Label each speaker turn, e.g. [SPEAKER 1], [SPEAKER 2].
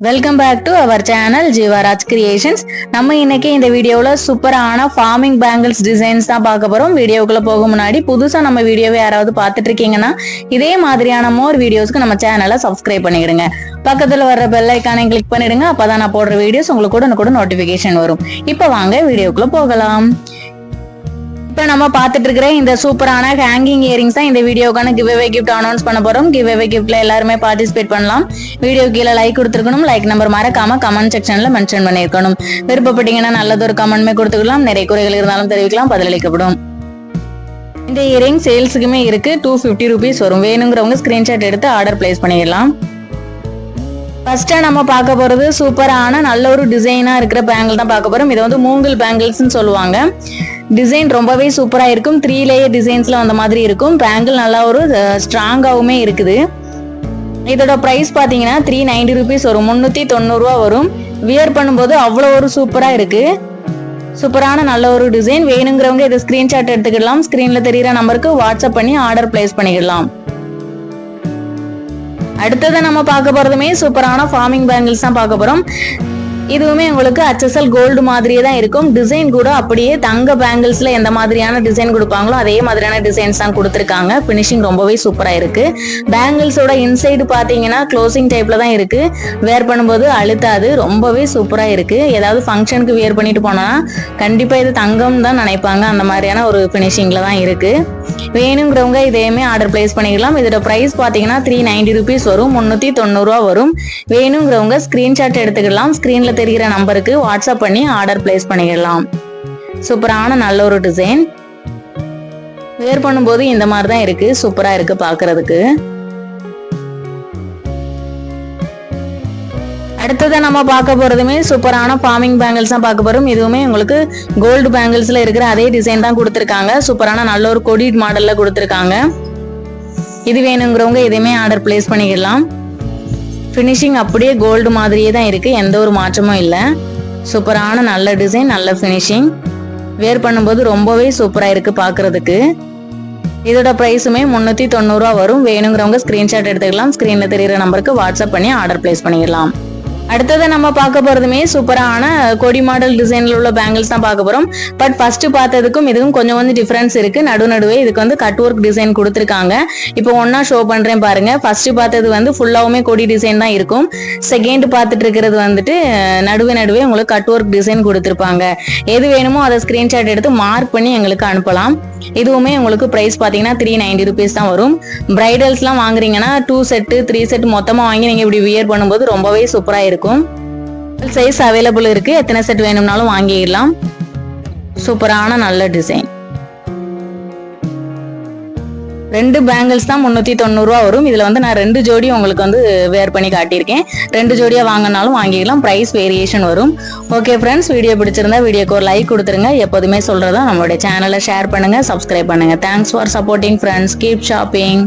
[SPEAKER 1] Welcome back to our channel Jeevaraj creations. நம்ம இன்னைக்கு இந்த வீடியோவில் சூப்பரான ஃபார்மிங் பேங்கிள்ஸ் டிசைன்ஸ் தான் பார்க்க போறோம். வீடியோக்குள்ள போக முன்னாடி புதுசா நம்ம வீடியோவை யாராவது பார்த்துட்டு இருக்கீங்கன்னா இதே மாதிரியான மோர் வீடியோஸ்க்கு நம்ம சேனலை சப்ஸ்கிரைப் பண்ணிடுங்க. பக்கத்துல வர்ற பெல் ஐக்கானை கிளிக் பண்ணிடுங்க. அப்பதான் நான் போடுற வீடியோஸ் உங்களுக்கு கூட நோட்டிபிகேஷன் வரும். இப்போ வாங்க வீடியோக்குள்ள போகலாம். இப்போ நம்ம பார்த்துட்டு இருக்கிற இந்த சூப்பரான ஹேங்கிங் இயரிங்ஸ் தான் இந்த வீடியோக்கான கிவ்அவே கிஃப்ட் அனௌன்ஸ் பண்ண போறோம். கிவ்அவே கிஃப்ட்ல எல்லாருமே பார்ட்டிசிபேட் பண்ணலாம். வீடியோ கீழே லைக் கொடுத்துருக்கணும். லைக் நம்பர் மறக்காம கமெண்ட் செக்ஷன்ல மென்ஷன் பண்ணிருக்கணும். விருப்பப்பட்டீங்கன்னா நல்லதொரு கமெண்ட்மே கொடுத்துக்கலாம். நிறைய குறைகள் இருந்தாலும் தெரிவிக்கலாம், பதிலளிக்கப்படும். இந்த இயரிங் சேல்ஸுக்குமே இருக்கு. 250 rupees வரும். வேணுங்கிறவங்க ஸ்கிரீன்ஷாட் எடுத்து ஆர்டர் பிளேஸ் பண்ணிடலாம். ஃபர்ஸ்டா நம்ம பார்க்க போறது சூப்பரான நல்ல ஒரு டிசைனா இருக்கிற பேங்கிள் தான் பார்க்க போறோம். இது வந்து மூங்கில் பேங்கிள்ஸ்ன்னு சொல்லுவாங்க. டிசைன் ரொம்பவே சூப்பரா இருக்கும். 3 லேயர் டிசைன்ஸ்ல அந்த மாதிரி இருக்கும். பேங்கிள் நல்லா ஒரு ஸ்ட்ராங்காவுமே இருக்குது. இதோட பிரைஸ் பாத்தீங்கன்னா 390 rupees வரும். 390 வரும். வியர் பண்ணும்போது அவ்வளோ ஒரு சூப்பரா இருக்கு. சூப்பரான நல்ல ஒரு டிசைன். வேணுங்கிறவங்க இதை ஸ்கிரீன்ஷாட் எடுத்துக்கிடலாம். ஸ்கிரீன்ல தெரியுற நம்பருக்கு வாட்ஸ்அப் பண்ணி ஆர்டர் பிளேஸ் பண்ணிக்கலாம். அடுத்தது நம்ம பார்க்க போறதுமே சூப்பரான ஃபார்மிங் பேங்கிள்ஸ் தான் பார்க்க போறோம். இதுவுமே உங்களுக்கு HSL கோல்டு மாதிரியே தான் இருக்கும். டிசைன் கூட அப்படியே தங்க பேங்கிள்ஸ்ல எந்த மாதிரியான டிசைன் கொடுப்பாங்களோ அதே மாதிரியான டிசைன்ஸ் தான் கொடுத்துருக்காங்க. பினிஷிங் ரொம்பவே சூப்பரா இருக்கு. பேங்கிள்ஸோட இன்சைடு பாத்தீங்கன்னா க்ளோசிங் டைப்ல தான் இருக்கு. வேர் பண்ணும்போது அழுத்தாது. ரொம்பவே சூப்பரா இருக்கு. ஏதாவது ஃபங்க்ஷனுக்கு வேர் பண்ணிட்டு போனா கண்டிப்பா இது தங்கம் தான் நினைப்பாங்க. அந்த மாதிரியான ஒரு பினிஷிங்ல தான் இருக்கு. வேணுங்கிறவங்க இதையுமே ஆர்டர் பிளேஸ் பண்ணிக்கலாம். இதோட பிரைஸ் பாத்தீங்கன்னா 390 rupees வரும். 390 வரும். வேணுங்கிறவங்க ஸ்கிரீன்ஷாட் எடுத்துக்கலாம். ஸ்கிரீன்ல தெரிகிற நம்பருக்கு வாட்ஸ்அப் பண்ணி ஆர்டர் பிளேஸ் பண்ணிடலாம். சூப்பரான நல்ல ஒரு டிசைன். வேர் பண்ணும்போது இந்த மாதிரி தான் இருக்கு. சூப்பரா இருக்கு பாக்குறதுக்கு. அடுத்ததை நம்ம பார்க்க போறதுமே சூப்பரான ஃபார்மிங் பேங்கிள்ஸ் தான் பார்க்க போறோம். இதுவுமே உங்களுக்கு கோல்டு பேங்கிள்ஸ்ல இருக்கிற அதே டிசைன் தான் கொடுத்துருக்காங்க. சூப்பரான நல்ல ஒரு கொடி மாடல்ல கொடுத்துருக்காங்க. இது வேணுங்கிறவங்க இதையுமே ஆர்டர் பிளேஸ் பண்ணிக்கலாம். ஃபினிஷிங் அப்படியே கோல்டு மாதிரியே தான் இருக்கு. எந்த ஒரு மாற்றமும் இல்லை. சூப்பரான நல்ல டிசைன், நல்ல ஃபினிஷிங். வேர் பண்ணும்போது ரொம்பவே சூப்பரா இருக்கு பாக்குறதுக்கு. இதோட பிரைஸுமே 390 வரும். வேணுங்கிறவங்க ஸ்கிரீன்ஷாட் எடுத்துக்கலாம். ஸ்கிரீன்ல தெரியுற நம்பருக்கு வாட்ஸ்அப் பண்ணி ஆர்டர் பிளேஸ் பண்ணிக்கலாம். அடுத்தது நம்ம பார்க்க போறதுமே சூப்பரான கொடி மாடல் டிசைன்ல உள்ள பேங்கிள்ஸ் தான் பார்க்க போறோம். பட் ஃபர்ஸ்ட் பார்த்ததுக்கும் இதுக்கும் கொஞ்சம் டிஃபரன்ஸ் இருக்கு. நடுவே இதுக்கு வந்து கட் ஒர்க் டிசைன் கொடுத்துருக்காங்க. இப்போ ஒன்னா ஷோ பண்றேன் பாருங்க. ஃபர்ஸ்ட் பார்த்தது ஃபுல்லாவுமே கொடி டிசைன் தான் இருக்கும். செகண்ட் பார்த்துட்டு இருக்கிறது நடுவே உங்களுக்கு கட் ஒர்க் டிசைன் கொடுத்துருப்பாங்க. எது வேணுமோ அதை ஸ்கிரீன்ஷாட் எடுத்து மார்க் பண்ணி எங்களுக்கு அனுப்பலாம். இதுவுமே உங்களுக்கு பிரைஸ் பாத்தீங்கன்னா 390 rupees தான் வரும். பிரைடல்ஸ் எல்லாம் வாங்குறீங்கன்னா 2 செட் 3 செட் மொத்தமா வாங்கி நீங்க இப்படி வியர் பண்ணும்போது ரொம்பவே சூப்பரா இருக்கும். சைஸ் அவைலபிள் இருக்கு. எத்தனை செட் வேணும்னாலும் வாங்கிடலாம். சூப்பரான நல்ல டிசைன். 2 பேங்கிள்ஸ் தான் 390 வரும். இதுல நான் 2 ஜோடி உங்களுக்கு வேர் பண்ணி காட்டியிருக்கேன். 2 ஜோடியா வாங்கினாலும் வாங்கிக்கலாம். பிரைஸ் வேரியேஷன் வரும். ஓகே ஃப்ரெண்ட்ஸ், வீடியோ பிடிச்சிருந்தா வீடியோக்கு ஒரு லைக் கொடுத்துருங்க. எப்போதுமே சொல்றதா நம்மளுடைய சேனலை ஷேர் பண்ணுங்க, சப்ஸ்கிரைப் பண்ணுங்க. Thanks for supporting friends. Keep shopping.